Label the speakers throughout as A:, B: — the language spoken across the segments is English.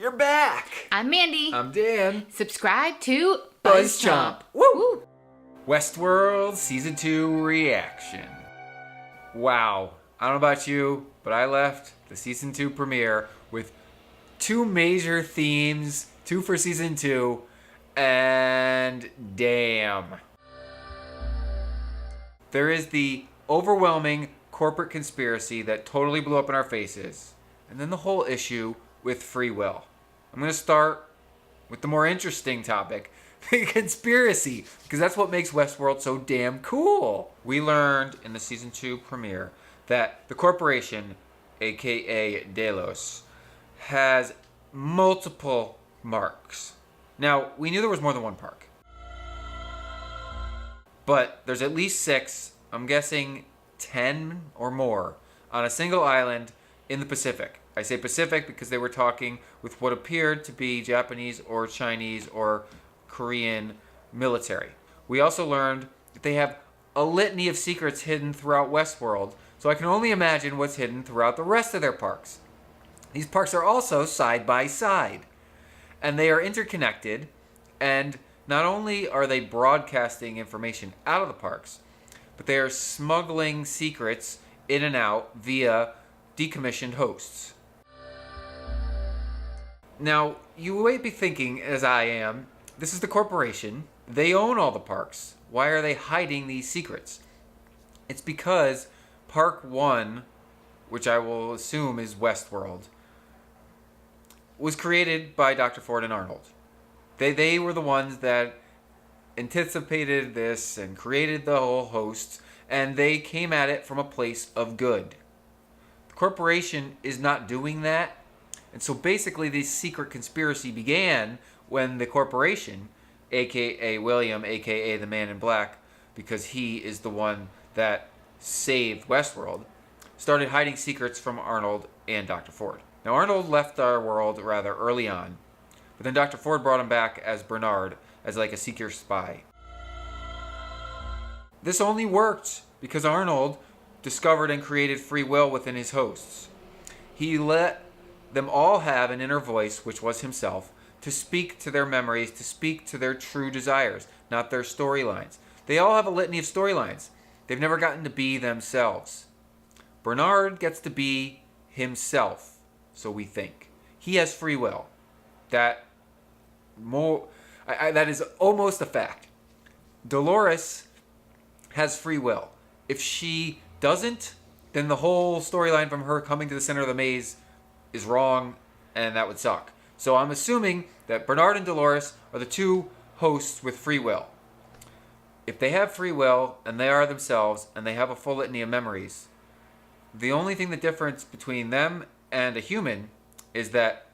A: You're back!
B: I'm Mandy.
A: I'm Dan.
B: Subscribe to
A: BuzzChomp.
B: Woo!
A: Westworld Season 2 reaction. Wow. I don't know about you, but I left the Season 2 premiere with two major themes, two for Season 2, and damn. There is the overwhelming corporate conspiracy that totally blew up in our faces, and then the whole issue with free will. I'm going to start with the more interesting topic, the conspiracy, because that's what makes Westworld so damn cool. We learned in the Season 2 premiere that the corporation, aka Devos, has multiple marks. Now, we knew there was more than one park, but there's at least 6, I'm guessing 10 or more, on a single island in the Pacific. I say Pacific because they were talking with what appeared to be Japanese or Chinese or Korean military. We also learned that they have a litany of secrets hidden throughout Westworld, so I can only imagine what's hidden throughout the rest of their parks. These parks are also side by side, and they are interconnected, and not only are they broadcasting information out of the parks, but they are smuggling secrets in and out via decommissioned hosts. Now, you might be thinking, as I am, this is the corporation. They own all the parks. Why are they hiding these secrets? It's because Park 1, which I will assume is Westworld, was created by Dr. Ford and Arnold. They were the ones that anticipated this and created the whole hosts, and they came at it from a place of good. The corporation is not doing that, and so basically this secret conspiracy began when the corporation, aka William, aka the Man in Black, because he is the one that saved Westworld, started hiding secrets from Arnold and Dr. Ford. Now, Arnold left our world rather early on, but then Dr. Ford brought him back as Bernard, as like a secret spy. This only worked because Arnold discovered and created free will within his hosts. He let them all have an inner voice, which was himself, to speak to their memories, to speak to their true desires, not their storylines. They all have a litany of storylines. They've never gotten to be themselves. Bernard gets to be himself, so we think. He has free will. That is almost a fact. Dolores has free will. If she doesn't, then the whole storyline from her coming to the center of the maze is wrong, and that would suck. So I'm assuming that Bernard and Dolores are the two hosts with free will. If they have free will, and they are themselves, and they have a full litany of memories, the only thing the difference between them and a human is that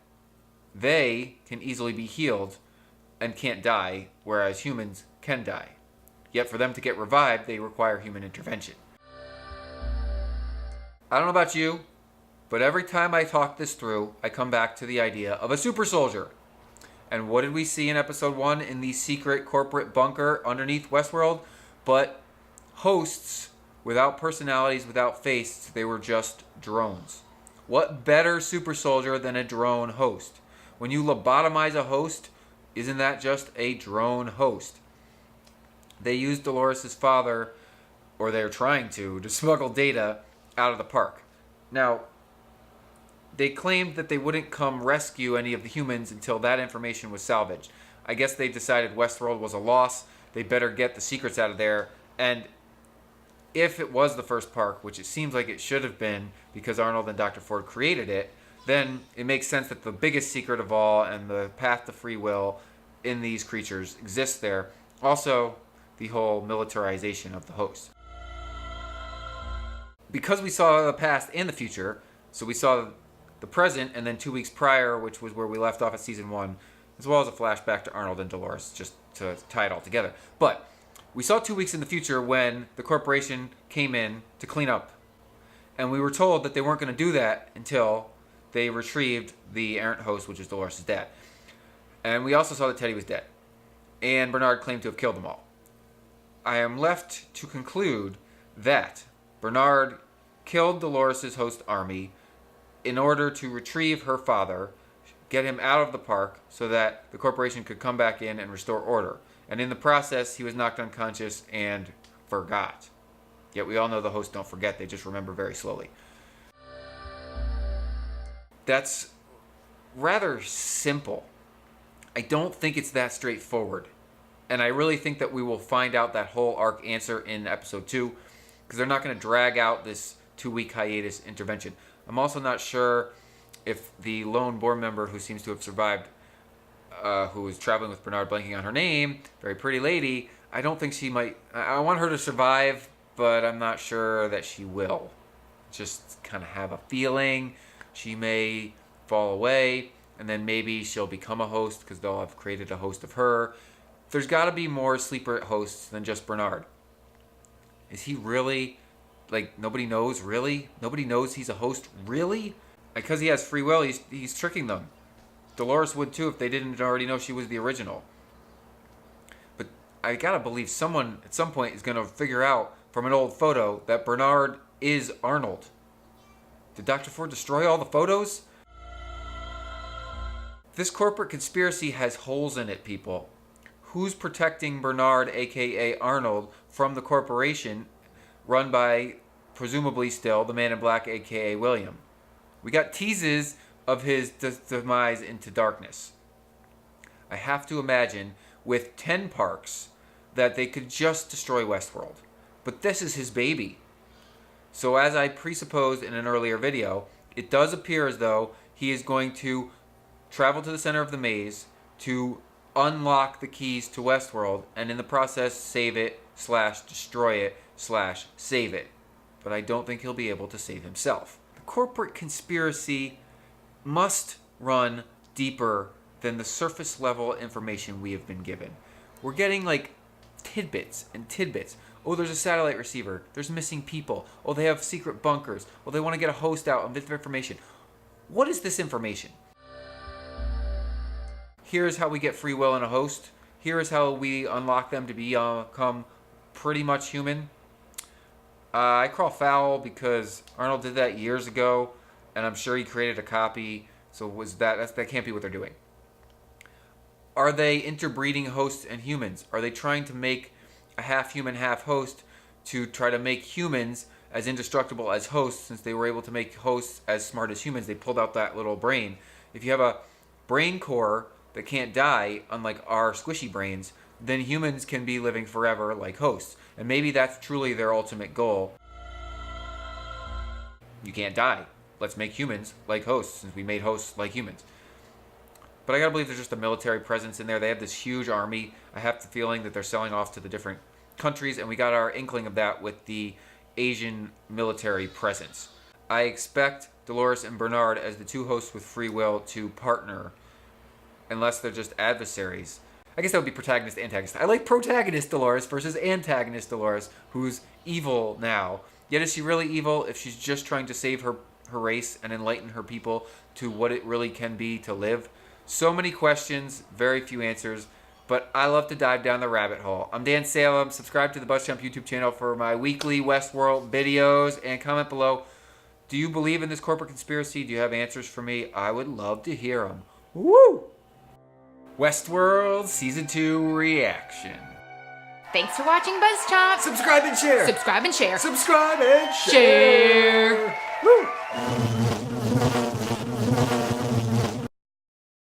A: they can easily be healed and can't die, whereas humans can die. Yet for them to get revived, they require human intervention. I don't know about you, but every time I talk this through, I come back to the idea of a super soldier. And what did we see in episode 1 in the secret corporate bunker underneath Westworld? But hosts without personalities, without faces. They were just drones. What better super soldier than a drone host? When you lobotomize a host, isn't that just a drone host? They used Dolores' father, or they're trying to smuggle data out of the park. Now, they claimed that they wouldn't come rescue any of the humans until that information was salvaged. I guess they decided Westworld was a loss. They better get the secrets out of there. And if it was the first park, which it seems like it should have been because Arnold and Dr. Ford created it, then it makes sense that the biggest secret of all and the path to free will in these creatures exists there. Also, the whole militarization of the host. Because we saw the past and the future, so we saw the present and then 2 weeks prior, which was where we left off at season 1, as well as a flashback to Arnold and Dolores, just to tie it all together. But we saw 2 weeks in the future when the corporation came in to clean up. And we were told that they weren't going to do that until they retrieved the errant host, which is Dolores' dad. And we also saw that Teddy was dead. And Bernard claimed to have killed them all. I am left to conclude that Bernard killed Dolores' host army in order to retrieve her father, get him out of the park so that the corporation could come back in and restore order. And in the process, he was knocked unconscious and forgot. Yet we all know the hosts don't forget, they just remember very slowly. That's rather simple. I don't think it's that straightforward. And I really think that we will find out that whole arc answer in episode 2, because they're not going to drag out this 2-week hiatus intervention. I'm also not sure if the lone board member who seems to have survived, who was traveling with Bernard, blanking on her name, very pretty lady, I don't think she might... I want her to survive, but I'm not sure that she will. Just kind of have a feeling she may fall away, and then maybe she'll become a host because they'll have created a host of her. There's got to be more sleeper hosts than just Bernard. Is he really... Like, nobody knows, really? Nobody knows he's a host, really? Because he has free will, he's tricking them. Dolores would too if they didn't already know she was the original. But I gotta believe someone at some point is gonna figure out from an old photo that Bernard is Arnold. Did Dr. Ford destroy all the photos? This corporate conspiracy has holes in it, people. Who's protecting Bernard, aka Arnold, from the corporation run by, presumably still, the Man in Black, aka William? We got teases of his demise into darkness. I have to imagine, with 10 parks, that they could just destroy Westworld. But this is his baby. So as I presupposed in an earlier video, it does appear as though he is going to travel to the center of the maze to unlock the keys to Westworld, and in the process save it, / destroy it, / save it. But I don't think he'll be able to save himself. The corporate conspiracy must run deeper than the surface level information we have been given. We're getting like tidbits and tidbits. Oh, there's a satellite receiver. There's missing people. Oh, they have secret bunkers. Oh, they want to get a host out and bits of information. What is this information? Here's how we get free will in a host. Here is how we unlock them to become pretty much human. I crawl foul because Arnold did that years ago, and I'm sure he created a copy. So that can't be what they're doing. Are they interbreeding hosts and humans? Are they trying to make a half human, half host to try to make humans as indestructible as hosts, since they were able to make hosts as smart as humans? They pulled out that little brain. If you have a brain core that can't die, unlike our squishy brains, then humans can be living forever like hosts. And maybe that's truly their ultimate goal. You can't die. Let's make humans like hosts, since we made hosts like humans. But I gotta believe there's just a military presence in there. They have this huge army. I have the feeling that they're selling off to the different countries, and we got our inkling of that with the Asian military presence. I expect Dolores and Bernard, as the two hosts with free will, to partner, unless they're just adversaries. I guess that would be protagonist, antagonist. I like protagonist Dolores versus antagonist Dolores, who's evil now. Yet is she really evil if she's just trying to save her race and enlighten her people to what it really can be to live? So many questions, very few answers, but I love to dive down the rabbit hole. I'm Dan Salem. Subscribe to the BuzzChomp YouTube channel for my weekly Westworld videos, and comment below, do you believe in this corporate conspiracy? Do you have answers for me? I would love to hear them. Woo! Westworld Season 2 reaction.
B: Thanks for watching BuzzChomp.
A: Subscribe and share.
B: Subscribe and share.
A: Subscribe and share.
B: Share.
A: Woo!